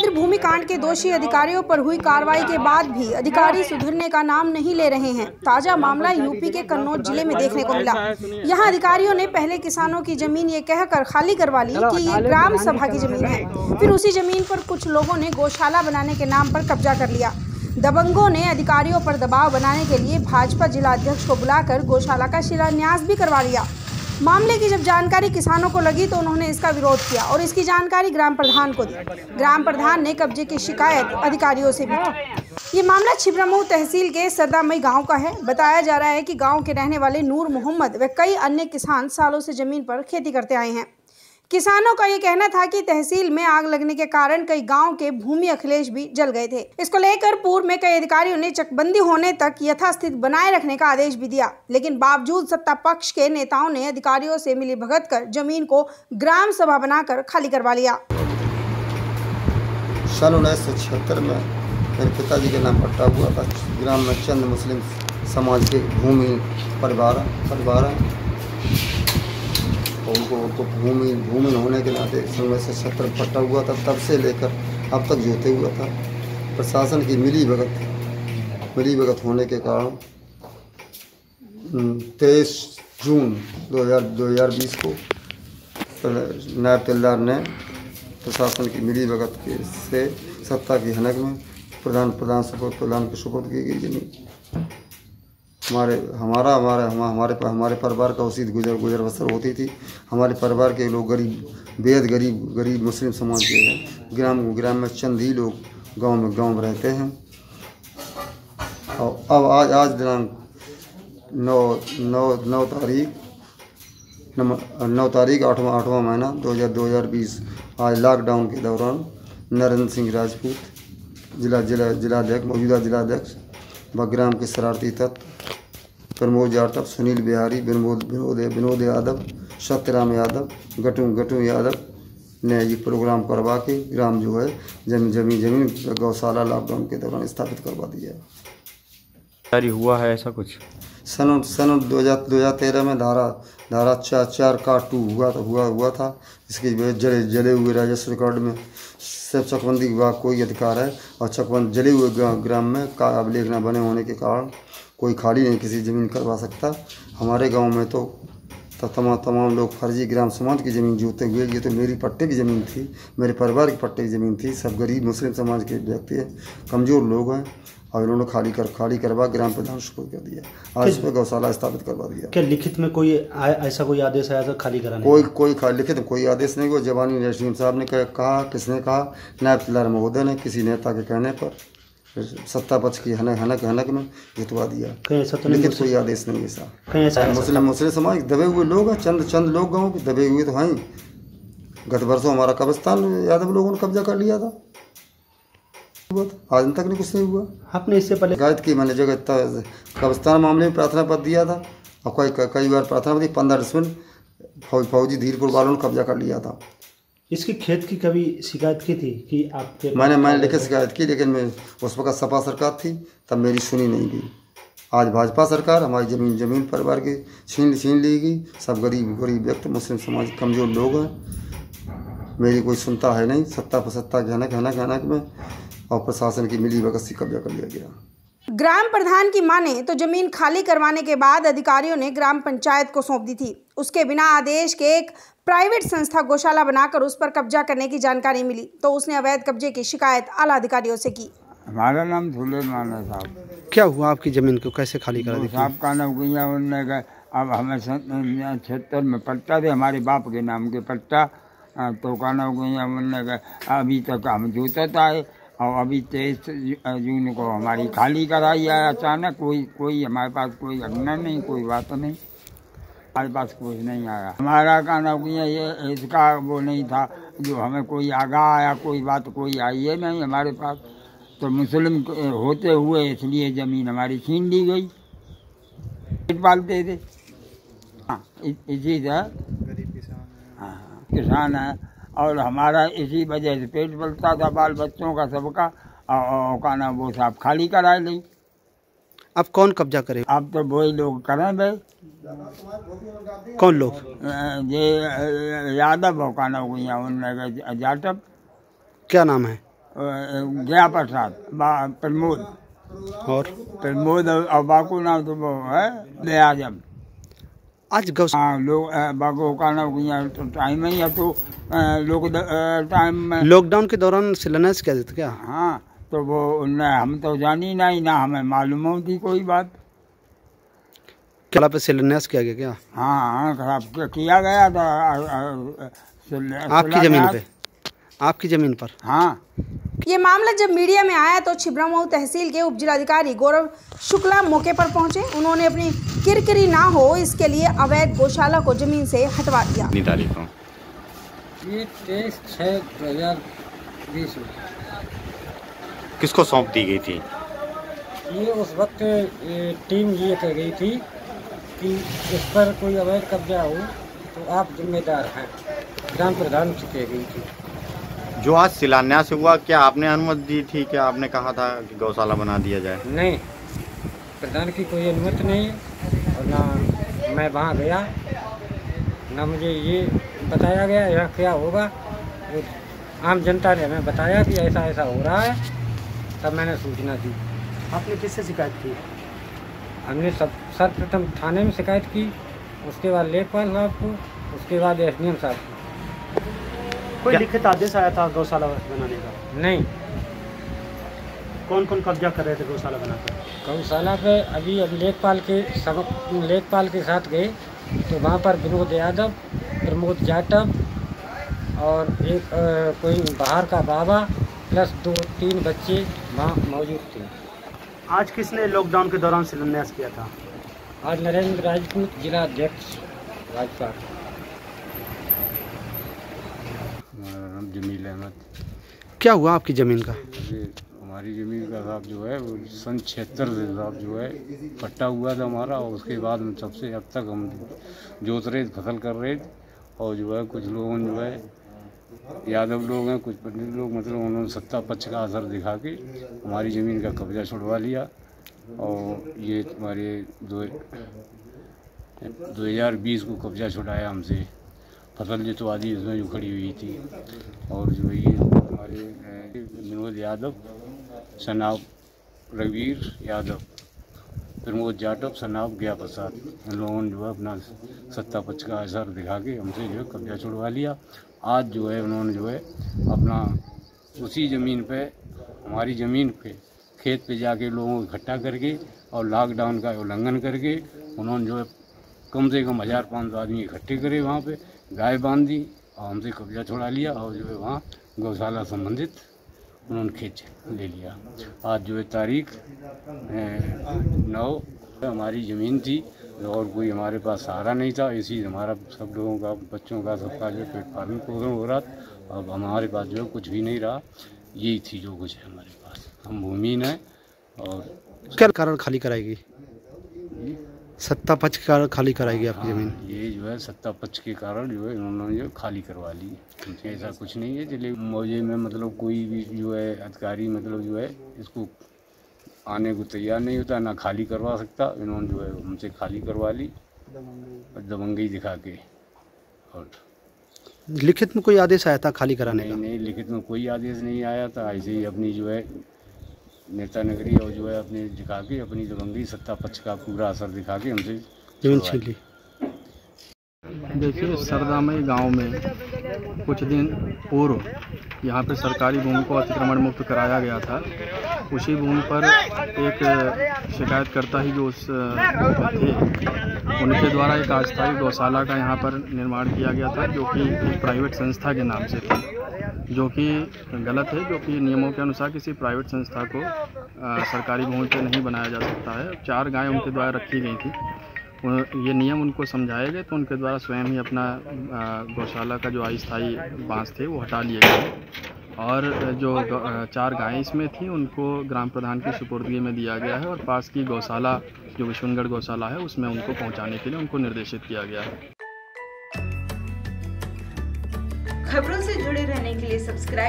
कश्मीर भूमि कांड के दोषी अधिकारियों पर हुई कार्रवाई के बाद भी अधिकारी सुधरने का नाम नहीं ले रहे हैं। ताजा मामला यूपी के कन्नौज जिले में देखने को मिला। यहां अधिकारियों ने पहले किसानों की जमीन ये कहकर खाली करवा ली कि ये ग्राम सभा की जमीन है। फिर उसी जमीन पर कुछ लोगों ने गौशाला बनाने के नाम पर कब्जा कर लिया। दबंगों ने अधिकारियों पर दबाव बनाने के लिए भाजपा जिला अध्यक्ष को बुलाकर गौशाला का शिलान्यास भी करवा लिया। मामले की जब जानकारी किसानों को लगी तो उन्होंने इसका विरोध किया और इसकी जानकारी ग्राम प्रधान को दी। ग्राम प्रधान ने कब्जे की शिकायत अधिकारियों से भी की। ये मामला छिबरामऊ तहसील के सरदामई गांव का है। बताया जा रहा है कि गांव के रहने वाले नूर मोहम्मद व कई अन्य किसान सालों से जमीन पर खेती करते आए हैं। किसानों का ये कहना था कि तहसील में आग लगने के कारण कई गांव के भूमि अखिलेश भी जल गए थे। इसको लेकर पूर्व में कई अधिकारियों ने चकबंदी होने तक यथास्थिति बनाए रखने का आदेश भी दिया, लेकिन बावजूद सत्ता पक्ष के नेताओं ने अधिकारियों से मिलीभगत कर जमीन को ग्राम सभा बनाकर खाली करवा लिया। सन 1976 में मेरे पिताजी के नाम पट्टा हुआ था। ग्राम में चंद मुस्लिम समाज के भूमि परिवार उनको भूमि होने के नाते 1976 पट्टा हुआ था। तब से लेकर अब तक जोते हुआ था। प्रशासन की मिलीभगत होने के कारण 23 जून 2020 को नायब तहसीलदार ने प्रशासन की मिलीभगत से सत्ता की हनक में प्रधान को सुपुर्द की गई जमीन। हमारे परिवार का उसी गुजर बसर होती थी। हमारे परिवार के लोग गरीब मुस्लिम समाज के हैं। ग्राम में चंद ही लोग गांव में रहते हैं। और अब आज दिनांक 9 तारीख 8वां महीना 2020 आज लॉकडाउन के दौरान नरेंद्र सिंह राजपूत मौजूदा जिलाध्यक्ष व ग्राम के शरारती तत्व प्रमोद यादव, सुनील बिहारी, विनोद यादव, सत्यराम यादव, गटू यादव ने ये प्रोग्राम करवा के ग्राम जो है जमीन गौशाला लॉकडाउन के दौरान स्थापित करवा दिया। जारी हुआ है ऐसा कुछ सन 2013 में धारा 4(2) हुआ था। इसकी जले हुए राजस्व रिकॉर्ड में सिर्फ चकबंदी विभाग को ही अधिकार है और चकबंद जले हुए ग्राम में अभिलेख न बने होने के कारण कोई खाली नहीं किसी ज़मीन करवा सकता। हमारे गांव में तो तमाम लोग फर्जी ग्राम समाज की ज़मीन जोते हुए, ये तो मेरी पट्टे की ज़मीन थी, मेरे परिवार की पट्टे की ज़मीन थी। सब गरीब मुस्लिम समाज के व्यक्ति हैं, कमज़ोर लोग हैं और इन्होंने खाली करवा ग्राम प्रधान को कर दिया। आज इस पर गौशाला स्थापित करवा दिया। क्या लिखित में कोई ऐसा कोई आदेश आया था खाली कराने? कोई लिखित में कोई आदेश नहीं हुआ। जवानी रशीम साहब ने कहा, किसने कहा? नायब तहसीलदार महोदय ने किसी नेता के कहने पर सत्ता पक्ष की हनक में जितवा दिया। लिखित कोई आदेश नहीं ऐसा। मुस्लिम समाज दबे हुए लोग हैं, चंद लोग गाँव के दबे हुए तो हैं। गत वर्षों हमारा कब्रिस्तान यादव लोगों ने कब्जा कर लिया था। आज तक नहीं कुछ नहीं हुआ। आपने इससे पहले शिकायत की, मैंने जगह कब्रिस्तान मामले में प्रार्थना पत्र दिया था और कई बार प्रार्थना पत्र 15 डिसमिल फौजी धीरपुर वालों ने कब्जा कर लिया था। इसकी खेत की कभी शिकायत की थी कि आपके? मैंने लिखित शिकायत की, लेकिन मैं उस वक्त सपा सरकार थी, तब मेरी सुनी नहीं गई। आज भाजपा सरकार, हमारी जमीन परिवार की छीन ली गई। सब गरीब व्यक्ति मुस्लिम समाज कमज़ोर लोग हैं, मेरी कोई सुनता है नहीं। सत्ता के हनक में और प्रशासन की मिलीभगत से कब्जा कर लिया गया। ग्राम प्रधान की माने तो जमीन खाली करवाने के बाद अधिकारियों ने ग्राम पंचायत को सौंप दी थी। उसके बिना आदेश के एक प्राइवेट संस्था गौशाला बनाकर उस पर कब्जा करने की जानकारी मिली तो उसने अवैध कब्जे की शिकायत आला अधिकारियों से की। हमारा नाम सुलेमान है साहब। क्या हुआ आपकी जमीन को कैसे खाली करा दी? साहब का नाम गया उन्होंने कहा अब हमें 76 में पट्टा थे, हमारे बाप के नाम के पट्टा तो का नाम गया उन्होंने कहा अभी तक हम जोतत आए और अभी 23 जून को हमारी खाली कराई है अचानक। कोई हमारे पास कोई अग्न नहीं, कोई बात नहीं, हमारे पास कुछ नहीं आया। हमारा कहना ये इसका वो नहीं था जो हमें कोई आगाह आया, कोई बात कोई आई है नहीं हमारे पास। तो मुस्लिम होते हुए इसलिए ज़मीन हमारी छीन ली गई। पेट पालते थे, हाँ इसी से किसान है और हमारा इसी वजह से पेट पलता था, बाल बच्चों का सबका। और कहना वो साहब खाली करा ली। अब कौन कब्जा करे? अब तो वही लोग करें भाई। कौन लोग? ये यादव हो का नाम हुई उनमें जाटव। क्या नाम है? गया प्रसाद प्रमोद और बाकू नाम तो वो है दयाजम। आज गौ हाँ लोग बागों का ना तो टाइम ही है तो लोग टाइम में लॉकडाउन के दौरान शिलान्यास किया जाता क्या? हाँ तो वो हम तो जानी नहीं ना हमें मालूम होती कोई बात। क्या पे शिलान्यास किया गया क्या? हाँ खराब किया गया था आपकी जमीन पे? आपकी जमीन पर? हाँ। ये मामला जब मीडिया में आया तो छिबरामऊ तहसील के उपजिलाधिकारी गौरव शुक्ला मौके पर पहुंचे। उन्होंने अपनी किरकिरी ना हो इसके लिए अवैध गौशाला को जमीन से हटवा दिया। कितनी तारीख को? ये 23/6/2020 में। किसको सौंप दी गई थी? ये उस वक्त टीम ये कह गई थी कि इस पर कोई अवैध कब्जा हो तो आप जिम्मेदार हैं, ग्राम प्रधान से कह गई थी। जो आज शिलान्यास हुआ, क्या आपने अनुमति दी थी? क्या आपने कहा था कि गौशाला बना दिया जाए? नहीं, प्रधान की कोई अनुमति नहीं है और ना मैं वहाँ गया, ना मुझे ये बताया गया यहाँ क्या होगा। वो आम जनता ने हमें बताया कि ऐसा ऐसा हो रहा है, तब मैंने सूचना दी। आपने किससे शिकायत की? हमने सर्वप्रथम थाने में शिकायत की, उसके बाद लेखपाल साहब को, उसके बाद SDM साहब को। कोई लिखित आदेश आया था गौशाला बनाने का? नहीं। कौन कौन कब्जा कर रहे थे गौशाला बनाकर? गौशाला पे अभी लेखपाल के साथ गए तो वहाँ पर विनोद यादव, प्रमोद जाटव और एक कोई बाहर का बाबा प्लस 2-3 बच्चे वहाँ मौजूद थे। आज किसने लॉकडाउन के दौरान शिलान्यास किया था? आज नरेंद्र राजपूत, जिला अध्यक्ष भाजपा। जमील अहमद। क्या हुआ आपकी ज़मीन का? हमारी ज़मीन का साहब जो है वो सन 76 से साहब जो है पट्टा हुआ था हमारा, और उसके बाद में सबसे अब तक हम जोत रहे फसल कर रहे थे, और जो है कुछ लोगों जो है यादव लोग हैं, कुछ पंडित लोग, मतलब उन्होंने सत्ता पक्ष का असर दिखा के हमारी ज़मीन का कब्जा छुड़वा लिया। और ये हमारे 2020 को कब्जा छुड़ाया हमसे, फसल जितवादी इसमें जो खड़ी हुई थी। और जो ये हमारे विनोद यादव, सनाब रघुवीर यादव, प्रमोद जाटव, सनाब गया प्रसाद, इन लोगों ने जो है अपना सत्ता पक्ष का असर दिखा के हमसे जो है कब्जा छुड़वा लिया। आज जो है उन्होंने जो है अपना उसी ज़मीन पे, हमारी ज़मीन पे खेत पे जाके लोगों को इकट्ठा करके और लॉकडाउन का उल्लंघन करके उन्होंने जो है कम से कम 1500 आदमी इकट्ठे करे, वहाँ पे गाय बांध दी और हमसे कब्जा छुड़ा लिया। और जो है वहाँ गौशाला संबंधित उन्होंने खेत ले लिया। आज जो है तारीख 9, हमारी ज़मीन थी और कोई हमारे पास सहारा नहीं था, इसी हमारा सब लोगों का, बच्चों का, सबका जो पेट पालन पोषण हो रहा था। अब हमारे पास जो है कुछ भी नहीं रहा, यही थी जो कुछ है हमारे पास। हम भूमिहीन हैं। और क्या कारण खाली कराएगी? सत्ता पक्ष के कारण खाली कराएगी आपकी ज़मीन? ये जो है सत्ता पक्ष के कारण जो है उन्होंने जो खाली करवा ली। ऐसा कुछ नहीं है। चलिए मौजे में मतलब कोई भी जो है अधिकारी मतलब जो है इसको आने को तैयार नहीं होता, ना खाली करवा सकता। इन्होंने जो है हमसे खाली करवा ली दबंगई दिखा के। और लिखित में कोई आदेश आया था खाली कराने का? नहीं, लिखित में कोई आदेश नहीं आया था। ऐसे ही अपनी जो है नेता नगरी और जो है अपने दिखा के अपनी दबंगई सत्ता पक्ष का पूरा असर दिखा के हमसे जमीन छीन ली। देखिए, सरदामई गांव में कुछ दिन पूर्व यहाँ पे सरकारी भूमि को अतिक्रमण मुक्त कराया गया था। उसी भूमि पर एक शिकायतकर्ता ही जो उस थे, उनके द्वारा एक अस्थायी गौशाला का यहाँ पर निर्माण किया गया था, जो कि एक प्राइवेट संस्था के नाम से था, जो कि गलत है। जो कि नियमों के अनुसार किसी प्राइवेट संस्था को सरकारी भूमि पर नहीं बनाया जा सकता है। 4 गायें उनके द्वारा रखी गई थी। ये नियम उनको समझाए गए तो उनके द्वारा स्वयं ही अपना गौशाला का जो अस्थायी बांस थे वो हटा लिए गए, और जो 4 गायें इसमें थी उनको ग्राम प्रधान की सुपुर्दगी में दिया गया है, और पास की गौशाला जो विश्वनगढ़ गौशाला है उसमें उनको पहुंचाने के लिए उनको निर्देशित किया गया है। खबरों से जुड़े रहने के लिए सब्सक्राइब